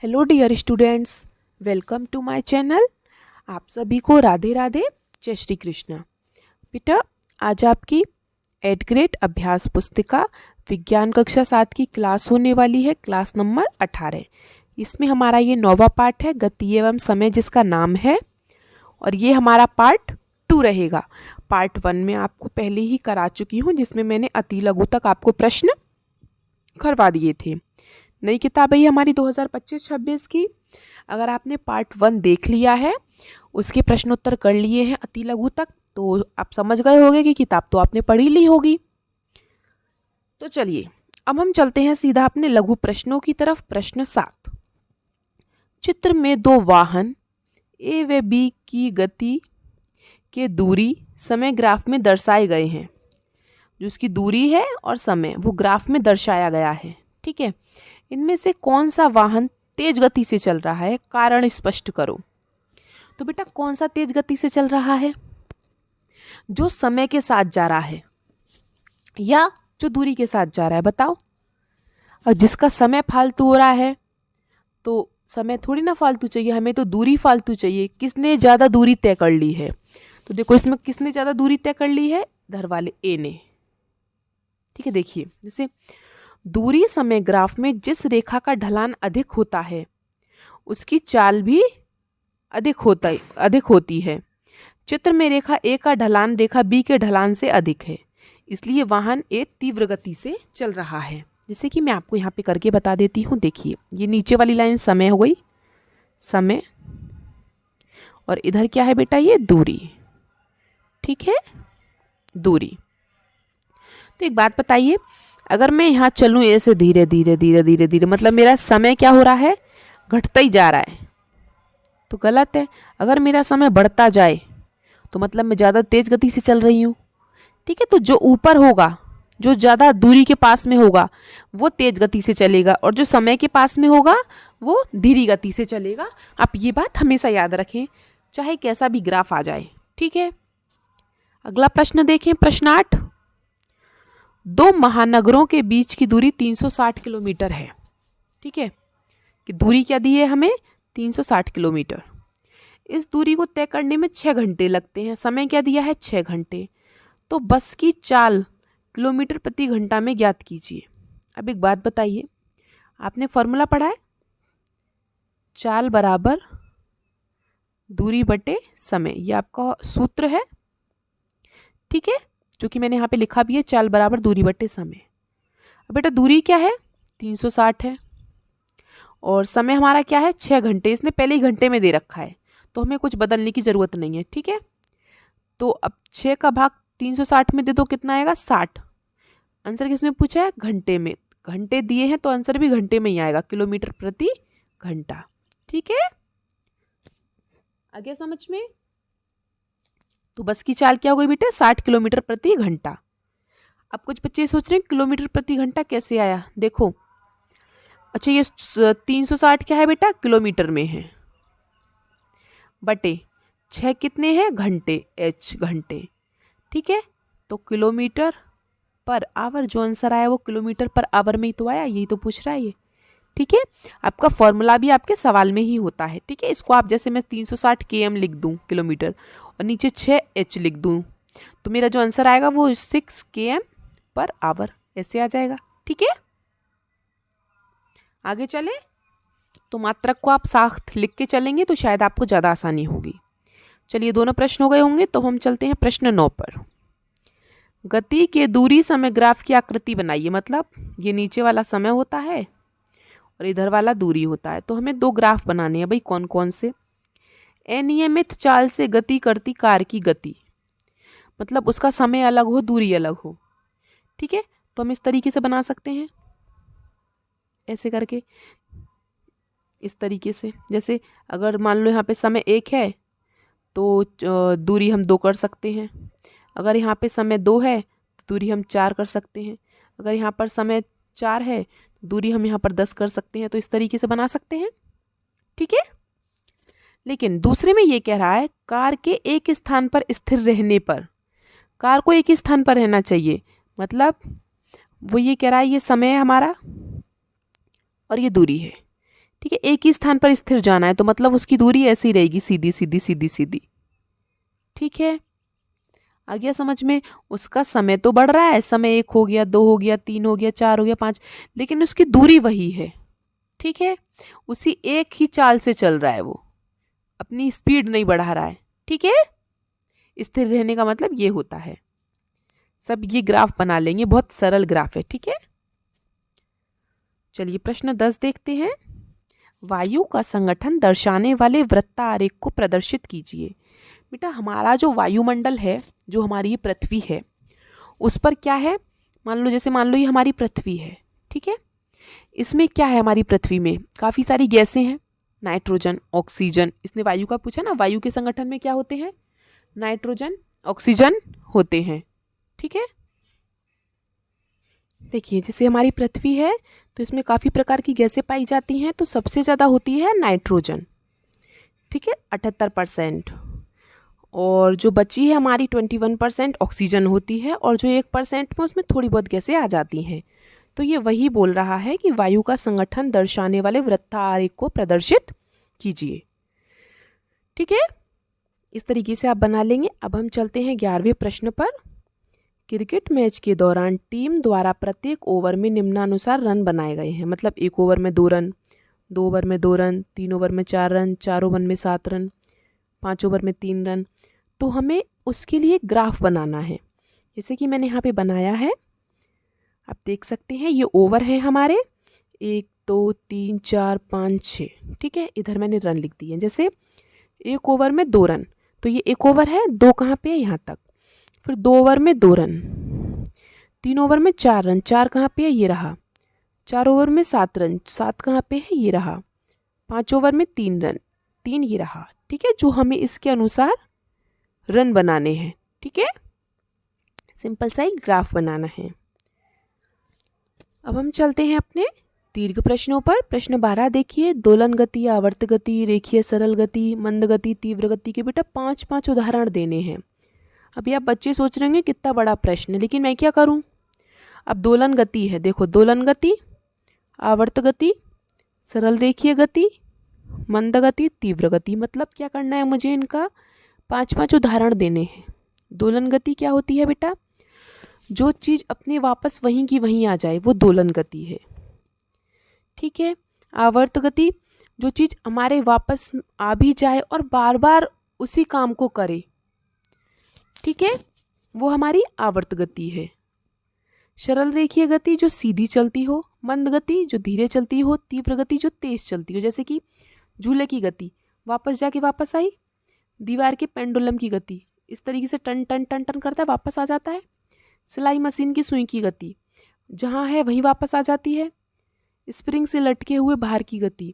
Hello dear students, welcome to my channel. आप सभी को राधे राधे, जय श्री कृष्ण। बेटा, आज आपकी 8th ग्रेड अभ्यास पुस्तिका विज्ञान कक्षा 7 की क्लास होने वाली है, क्लास नंबर 18। इसमें हमारा ये 9वां पार्ट है, गति एवं समय, जिसका नाम है, और ये हमारा पार्ट 2 रहेगा। पार्ट 1 में आपको पहले ही करा चुकी हूँ, जिसमें मैंने अति लघु तक आपको प्रश्न करवा दिए थे। नई किताब है ये हमारी 2025-26 की। अगर आपने पार्ट 1 देख लिया है, उसके प्रश्नोत्तर कर लिए हैं अति लघु तक, तो आप समझ गए होंगे कि किताब तो आपने पढ़ी ली होगी। तो चलिए अब हम चलते हैं सीधा अपने लघु प्रश्नों की तरफ। प्रश्न 7, चित्र में दो वाहन ए व बी की गति के दूरी समय ग्राफ में दर्शाए गए हैं। जो उसकी दूरी है और समय वो ग्राफ में दर्शाया गया है। ठीक है, इनमें से कौन सा वाहन तेज गति से चल रहा है, कारण स्पष्ट करो। तो बेटा, कौन सा तेज गति से चल रहा है? जो समय के साथ जा रहा है या जो दूरी के साथ जा रहा है, बताओ। और जिसका समय फालतू हो रहा है, तो समय थोड़ी ना फालतू चाहिए, हमें तो दूरी फालतू चाहिए। किसने ज़्यादा दूरी तय कर ली है? तो देखो, इसमें किसने ज़्यादा दूरी तय कर ली है? इधर वाले ए ने। ठीक है, देखिए, जैसे दूरी समय ग्राफ में जिस रेखा का ढलान अधिक होता है उसकी चाल भी अधिक होती है। चित्र में रेखा ए का ढलान रेखा बी के ढलान से अधिक है, इसलिए वाहन ए तीव्र गति से चल रहा है। जैसे कि मैं आपको यहाँ पे करके बता देती हूँ। देखिए, ये नीचे वाली लाइन समय हो गई, समय, और इधर क्या है बेटा? ये दूरी। ठीक है, दूरी। तो एक बात बताइए, अगर मैं यहाँ चलूँ ऐसे धीरे धीरे धीरे धीरे धीरे, मतलब मेरा समय क्या हो रहा है? घटता ही जा रहा है, तो गलत है। अगर मेरा समय बढ़ता जाए तो मतलब मैं ज़्यादा तेज गति से चल रही हूँ। ठीक है, तो जो ऊपर होगा, जो ज़्यादा दूरी के पास में होगा, वो तेज गति से चलेगा, और जो समय के पास में होगा वो धीरी गति से चलेगा। आप ये बात हमेशा याद रखें, चाहे कैसा भी ग्राफ आ जाए। ठीक है, अगला प्रश्न देखें। प्रश्न 8, दो महानगरों के बीच की दूरी 360 किलोमीटर है। ठीक है, कि दूरी क्या दी है हमें? 360 किलोमीटर। इस दूरी को तय करने में 6 घंटे लगते हैं। समय क्या दिया है? 6 घंटे। तो बस की चाल किलोमीटर प्रति घंटा में ज्ञात कीजिए। अब एक बात बताइए, आपने फॉर्मूला पढ़ा है, चाल बराबर दूरी बटे समय, ये आपका सूत्र है। ठीक है, जो कि मैंने यहाँ पे लिखा भी है, चाल बराबर दूरी बटे समय। अब बेटा, दूरी क्या है? 360 है, और समय हमारा क्या है? 6 घंटे। इसने पहले ही घंटे में दे रखा है, तो हमें कुछ बदलने की ज़रूरत नहीं है। ठीक है, तो अब 6 का भाग 360 में दे दो, कितना आएगा? 60। आंसर किसने पूछा है? घंटे में। घंटे दिए हैं तो आंसर भी घंटे में ही आएगा, किलोमीटर प्रति घंटा। ठीक है, आ गया समझ में? तो बस की चाल क्या हो गई बेटे? 60 किलोमीटर प्रति घंटा। अब कुछ बच्चे सोच रहे हैं किलोमीटर प्रति घंटा कैसे आया। देखो, अच्छा, ये 360 क्या है बेटा? किलोमीटर में है, बटे 6 कितने हैं? घंटे, एच घंटे। ठीक है, तो किलोमीटर पर आवर, जो आंसर आया वो किलोमीटर पर आवर में ही तो आया, यही तो पूछ रहा है ये। ठीक है, आपका फॉर्मूला भी आपके सवाल में ही होता है। ठीक है, इसको आप जैसे मैं 360 km लिख दूं, किलोमीटर, और नीचे 6 h लिख दूं, तो मेरा जो आंसर आएगा वो 6 km पर आवर, ऐसे आ जाएगा। ठीक है, आगे चले तो मात्रक को आप साथ लिख के चलेंगे तो शायद आपको ज़्यादा आसानी होगी। चलिए, दोनों प्रश्न हो गए होंगे, तो हम चलते हैं प्रश्न 9 पर। गति के दूरी समय ग्राफ की आकृति बनाइए। मतलब ये नीचे वाला समय होता है और इधर वाला दूरी होता है, तो हमें 2 ग्राफ बनाने हैं भाई। कौन कौन से? अनियमित चाल से गति करती कार की गति, मतलब उसका समय अलग हो, दूरी अलग हो। ठीक है, तो हम इस तरीके से बना सकते हैं, ऐसे करके, इस तरीके से। जैसे अगर मान लो यहाँ पे समय 1 है तो दूरी हम 2 कर सकते हैं। अगर यहाँ पे समय 2 है तो दूरी हम 4 कर सकते हैं। अगर यहाँ पर समय 4 है तो दूरी हम यहाँ पर 10 कर सकते हैं। तो इस तरीके से बना सकते हैं। ठीक है, लेकिन दूसरे में ये कह रहा है, कार के एक स्थान पर स्थिर रहने पर, कार को एक ही स्थान पर रहना चाहिए, मतलब वो ये कह रहा है, ये समय है हमारा और ये दूरी है। ठीक है, एक ही स्थान पर स्थिर जाना है तो मतलब उसकी दूरी ऐसी रहेगी, सीधी सीधी सीधी सीधी। ठीक है, आ गया समझ में। उसका समय तो बढ़ रहा है, समय 1 हो गया, 2 हो गया, 3 हो गया, 4 हो गया, 5, लेकिन उसकी दूरी वही है। ठीक है, उसी एक ही चाल से चल रहा है, वो अपनी स्पीड नहीं बढ़ा रहा है। ठीक है, स्थिर रहने का मतलब ये होता है। सब ये ग्राफ बना लेंगे, बहुत सरल ग्राफ है। ठीक है, चलिए प्रश्न 10 देखते हैं। वायु का संगठन दर्शाने वाले वृत्त आरेख को प्रदर्शित कीजिए। बेटा हमारा जो वायुमंडल है, जो हमारी ये पृथ्वी है, उस पर क्या है, मान लो जैसे मान लो ये हमारी पृथ्वी है। ठीक है, इसमें क्या है, हमारी पृथ्वी में काफ़ी सारी गैसें हैं, नाइट्रोजन, ऑक्सीजन। इसने वायु का पूछा ना, वायु के संगठन में क्या होते हैं, नाइट्रोजन, ऑक्सीजन होते हैं। ठीक है, देखिए जैसे हमारी पृथ्वी है तो इसमें काफ़ी प्रकार की गैसें पाई जाती हैं, तो सबसे ज़्यादा होती है नाइट्रोजन। ठीक है, 78%। और जो बची है हमारी 21% ऑक्सीजन होती है, और जो 1% में उसमें थोड़ी बहुत गैसें आ जाती हैं। तो ये वही बोल रहा है कि वायु का संगठन दर्शाने वाले वृत्त आरेख को प्रदर्शित कीजिए। ठीक है, इस तरीके से आप बना लेंगे। अब हम चलते हैं 11वें प्रश्न पर। क्रिकेट मैच के दौरान टीम द्वारा प्रत्येक ओवर में निम्नानुसार रन बनाए गए हैं। मतलब 1 ओवर में 2 रन, 2 ओवर में 2 रन, 3 ओवर में 4 रन, 4 ओवर में 7 रन, 5 ओवर में 3 रन। तो हमें उसके लिए ग्राफ बनाना है, जैसे कि मैंने यहाँ पे बनाया है, आप देख सकते हैं। ये ओवर है हमारे, 1 2 3 4 5 6। ठीक है, इधर मैंने रन लिख दिए। जैसे 1 ओवर में 2 रन, तो ये 1 ओवर है, 2 कहाँ पे है, यहाँ तक। फिर 2 ओवर में 2 रन, 3 ओवर में 4 रन, 4 कहाँ पे है, ये रहा। 4 ओवर में 7 रन, 7 कहाँ पे है, ये रहा। 5 ओवर में 3 रन, 3 ये रहा। ठीक है, जो हमें इसके अनुसार रन बनाने हैं। ठीक है, सिंपल सा एक ग्राफ बनाना है। अब हम चलते हैं अपने दीर्घ प्रश्नों पर। प्रश्न 12 देखिए। दोलन गति, आवर्त गति, रेखीय सरल गति, मंद गति, तीव्र गति के बेटा 5 उदाहरण देने हैं। अभी आप बच्चे सोच रहे होंगे कितना बड़ा प्रश्न है, लेकिन मैं क्या करूं। अब दोलन गति है, देखो दोलन गति, आवर्त गति, सरल रेखीय गति, मंद गति, तीव्र गति। मतलब क्या करना है मुझे, इनका 5 उदाहरण देने हैं। दोलन गति क्या होती है बेटा, जो चीज़ अपने वापस वहीं की वहीं आ जाए, वो दोलन गति है। ठीक है, आवर्त गति, जो चीज़ हमारे वापस आ भी जाए और बार बार उसी काम को करे, ठीक है, वो हमारी आवर्त गति है। सरल रेखीय गति जो सीधी चलती हो, मंद गति जो धीरे चलती हो, तीव्र गति जो तेज चलती हो। जैसे कि झूले की गति, वापस जाके वापस आई। दीवार के पेंडुलम की गति, इस तरीके से टन टन टन टन करता है, वापस आ जाता है। सिलाई मशीन की सुई की गति, जहाँ है वहीं वापस आ जाती है। स्प्रिंग से लटके हुए भार की गति,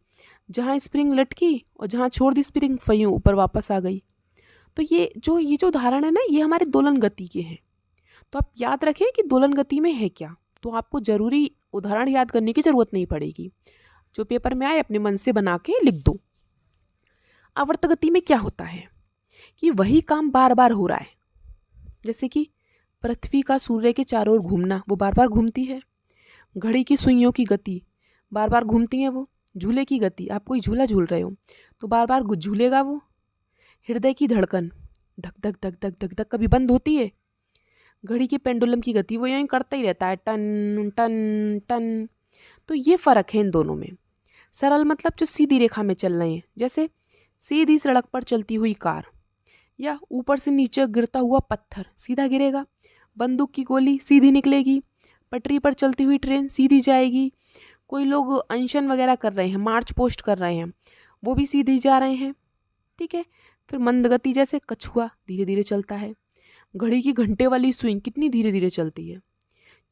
जहाँ स्प्रिंग लटकी और जहाँ छोड़ दी स्प्रिंग, फयूं ऊपर वापस आ गई। तो ये जो उदाहरण है ना, ये हमारे दोलन गति के हैं। तो आप याद रखें कि दोलन गति में है क्या, तो आपको जरूरी उदाहरण याद करने की जरूरत नहीं पड़ेगी। जो पेपर में आए अपने मन से बना के लिख दो। आवर्त गति में क्या होता है कि वही काम बार बार हो रहा है। जैसे कि पृथ्वी का सूर्य के चारों ओर घूमना, वो बार बार घूमती है। घड़ी की सुइयों की गति, बार बार घूमती हैं वो। झूले की गति, आप कोई झूला झूल रहे हो तो बार बार झूलेगा वो। हृदय की धड़कन, धक धक धक धक धक धक, कभी बंद होती है। घड़ी के पेंडुलम की गति, वो यूँ करता ही रहता है, टन टन टन। तो ये फ़र्क है इन दोनों में। सरल मतलब जो सीधी रेखा में चल रहे हैं, जैसे सीधी सड़क पर चलती हुई कार, या ऊपर से नीचे गिरता हुआ पत्थर सीधा गिरेगा। बंदूक की गोली सीधी निकलेगी। पटरी पर चलती हुई ट्रेन सीधी जाएगी। कोई लोग अनशन वगैरह कर रहे हैं, मार्च पोस्ट कर रहे हैं, वो भी सीधी जा रहे हैं। ठीक है, फिर मंद गति जैसे कछुआ धीरे धीरे चलता है। घड़ी की घंटे वाली सुई कितनी धीरे धीरे चलती है।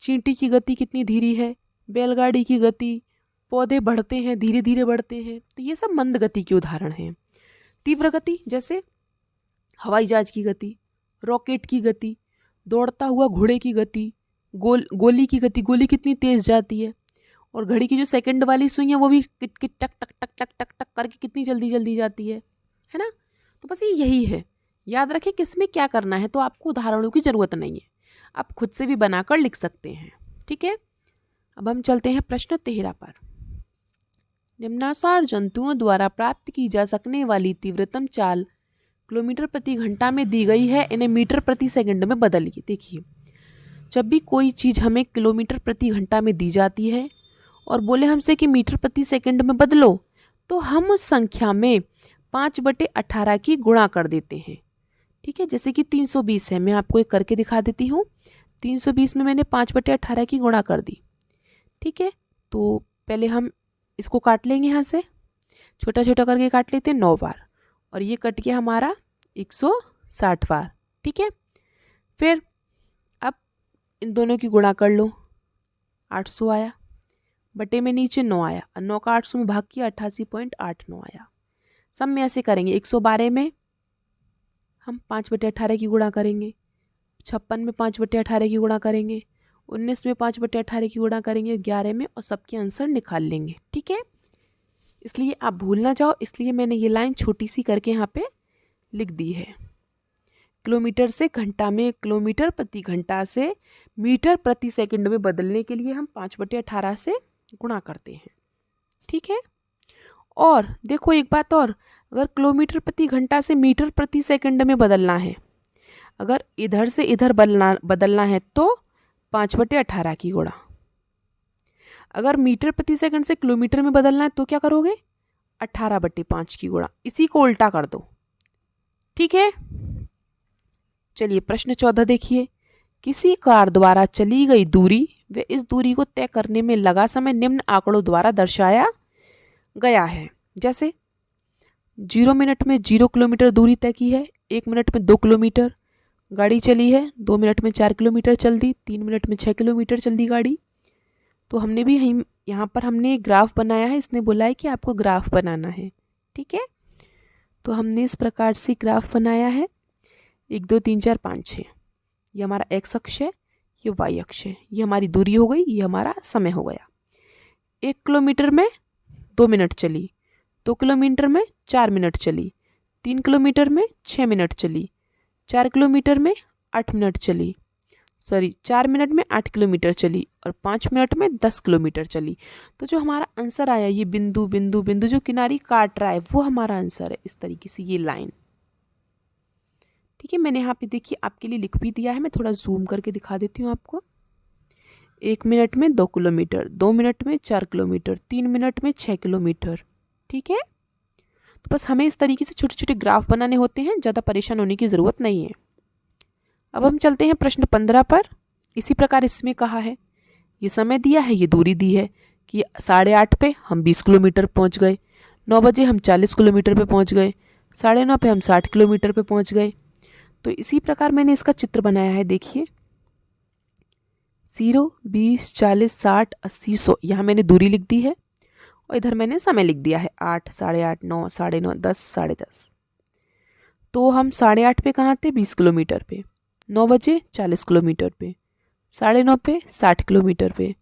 चींटी की गति कितनी धीरी है। बैलगाड़ी की गति, पौधे बढ़ते हैं, धीरे धीरे बढ़ते हैं। तो ये सब मंद गति के उदाहरण हैं। तीव्र गति जैसे हवाई जहाज की गति, रॉकेट की गति, दौड़ता हुआ घोड़े की गति, गोली की गति, गोली कितनी तेज जाती है। और घड़ी की जो सेकंड वाली सुई है वो भी किट किट टक टक टक टक टक टक करके कितनी जल्दी जल्दी जाती है ना। तो बस ये यही है, याद रखें किसमें क्या करना है। तो आपको उदाहरणों की ज़रूरत नहीं है, आप खुद से भी बनाकर लिख सकते हैं। ठीक है, अब हम चलते हैं प्रश्न 13 पर। निम्नानुसार जंतुओं द्वारा प्राप्त की जा सकने वाली तीव्रतम चाल किलोमीटर प्रति घंटा में दी गई है, इन्हें मीटर प्रति सेकंड में बदलिए। देखिए, जब भी कोई चीज़ हमें किलोमीटर प्रति घंटा में दी जाती है और बोले हमसे कि मीटर प्रति सेकंड में बदलो, तो हम उस संख्या में 5/18 की गुणा कर देते हैं। ठीक है, जैसे कि 320 है, मैं आपको एक करके दिखा देती हूँ। 320 में मैंने 5/18 की गुणा कर दी। ठीक है, तो पहले हम इसको काट लेंगे, यहाँ से छोटा छोटा करके काट लेते हैं 9 बार, और ये कट गया हमारा 160 बार। ठीक है, फिर अब इन दोनों की गुणा कर लो, 800 आया, बटे में नीचे 9 आया, और 9 का 800 में भाग किया 88.89 आया। सब में ऐसे करेंगे। 112 में हम 5/18 की गुणा करेंगे, 56 में 5/18 की गुणा करेंगे, 19 में 5/18 की गुणा करेंगे, 11 में, और सबके आंसर निकाल लेंगे। ठीक है, इसलिए आप भूल ना जाओ, इसलिए मैंने ये लाइन छोटी सी करके यहाँ पे लिख दी है। किलोमीटर से घंटा में, किलोमीटर प्रति घंटा से मीटर प्रति सेकंड में बदलने के लिए हम 5/18 से गुणा करते हैं। ठीक है, और देखो एक बात और, अगर किलोमीटर प्रति घंटा से मीटर प्रति सेकंड में बदलना है, अगर इधर से इधर बदलना है तो 5/18 की गुणा, अगर मीटर प्रति सेकंड से किलोमीटर में बदलना है तो क्या करोगे, 18/5 की गुणा। इसी को उल्टा कर दो। ठीक है, चलिए प्रश्न 14 देखिए। किसी कार द्वारा चली गई दूरी व इस दूरी को तय करने में लगा समय निम्न आंकड़ों द्वारा दर्शाया गया है। जैसे 0 मिनट में 0 किलोमीटर दूरी तय की है, 1 मिनट में 2 किलोमीटर गाड़ी चली है, 2 मिनट में 4 किलोमीटर चल दी, 3 मिनट में 6 किलोमीटर चल दी गाड़ी। तो हमने भी यहाँ पर हमने एक ग्राफ बनाया है, इसने बोला है कि आपको ग्राफ बनाना है। ठीक है, तो हमने इस प्रकार से ग्राफ बनाया है, 1 2 3 4 5 6, ये हमारा एक्स अक्ष है, ये वाई अक्ष है, ये हमारी दूरी हो गई, ये हमारा समय हो गया। 1 किलोमीटर में 2 मिनट चली, 2 किलोमीटर में 4 मिनट चली, 3 किलोमीटर में 6 मिनट चली, 4 किलोमीटर में 8 मिनट चली, 4 मिनट में 8 किलोमीटर चली, और 5 मिनट में 10 किलोमीटर चली। तो जो हमारा आंसर आया, ये बिंदु बिंदु बिंदु जो किनारी काट रहा है, वो हमारा आंसर है। इस तरीके से ये लाइन। ठीक है, मैंने यहाँ पे देखिए आपके लिए लिख भी दिया है, मैं थोड़ा जूम करके दिखा देती हूँ आपको। 1 मिनट में 2 किलोमीटर, 2 मिनट में 4 किलोमीटर, 3 मिनट में 6 किलोमीटर। ठीक है, तो बस हमें इस तरीके से छोटे छोटे ग्राफ बनाने होते हैं, ज़्यादा परेशान होने की ज़रूरत नहीं है। अब हम चलते हैं प्रश्न 15 पर। इसी प्रकार इसमें कहा है, ये समय दिया है, ये दूरी दी है कि 8:30 पे हम 20 किलोमीटर पहुंच गए, 9 बजे हम 40 किलोमीटर पे पहुंच गए, 9:30 पे हम 60 किलोमीटर पे पहुंच गए। तो इसी प्रकार मैंने इसका चित्र बनाया है। देखिए 0 20 40 60 80 100, यहाँ मैंने दूरी लिख दी है, और इधर मैंने समय लिख दिया है 8 8:30 9 9:30 10 10:30। तो हम 8:30 पे कहाँ थे, 20 किलोमीटर पे, 9 बजे 40 किलोमीटर पे, 9:30 पे 60 किलोमीटर पे,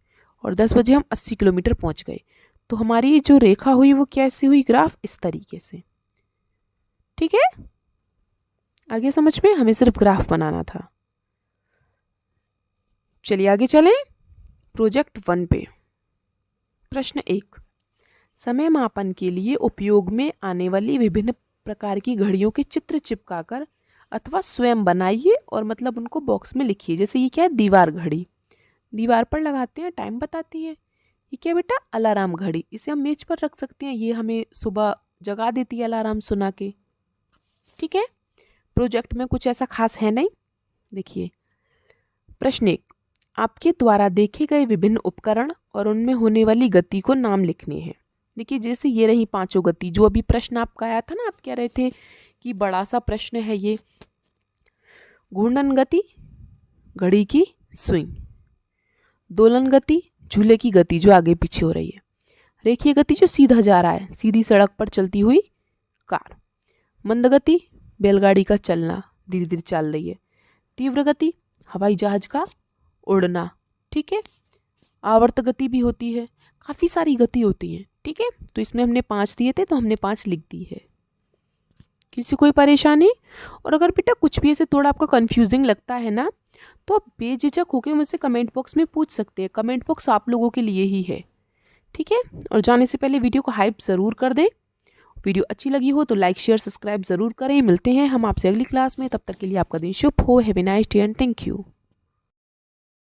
और 10 बजे हम 80 किलोमीटर पहुंच गए। तो हमारी जो रेखा हुई वो कैसी हुई, ग्राफ इस तरीके से। ठीक है, आगे समझ में, हमें सिर्फ ग्राफ बनाना था। चलिए आगे चलें प्रोजेक्ट 1 पे। प्रश्न 1, समय मापन के लिए उपयोग में आने वाली विभिन्न प्रकार की घड़ियों के चित्र चिपकाकर अथवा स्वयं बनाइए और मतलब उनको बॉक्स में लिखिए। जैसे ये क्या है, दीवार घड़ी, दीवार पर लगाते हैं, टाइम बताती है। ये क्या बेटा, अलार्म घड़ी, इसे हम मेज पर रख सकते हैं, ये हमें सुबह जगा देती है अलार्म सुना के। ठीक है, प्रोजेक्ट में कुछ ऐसा खास है नहीं। देखिए प्रश्न 1, आपके द्वारा देखे गए विभिन्न उपकरण और उनमें होने वाली गति को नाम लिखने हैं। देखिए जैसे ये रही 5 गति, जो अभी प्रश्न आपका आया था ना, आप कह रहे थे कि बड़ा सा प्रश्न है ये। घूर्णन गति, घड़ी की स्विंग। दोलन गति, झूले की गति जो आगे पीछे हो रही है। रेखीय गति, जो सीधा जा रहा है, सीधी सड़क पर चलती हुई कार। मंद गति, बैलगाड़ी का चलना, धीरे धीरे चल रही है। तीव्र गति, हवाई जहाज का उड़ना। ठीक है, आवर्त गति भी होती है, काफ़ी सारी गति होती है। ठीक है, तो इसमें हमने 5 दिए थे, तो हमने 5 लिख दी है। किसी कोई परेशानी? और अगर बेटा कुछ भी ऐसे थोड़ा आपको कंफ्यूजिंग लगता है ना, तो आप बेझिझक होकर मुझसे कमेंट बॉक्स में पूछ सकते हैं। कमेंट बॉक्स आप लोगों के लिए ही है। ठीक है। और जाने से पहले वीडियो को हाइप ज़रूर कर दें। वीडियो अच्छी लगी हो तो लाइक शेयर सब्सक्राइब ज़रूर करें। मिलते हैं हम आपसे अगली क्लास में, तब तक के लिए आपका दिन शुभ हो। Have a nice day and thank you.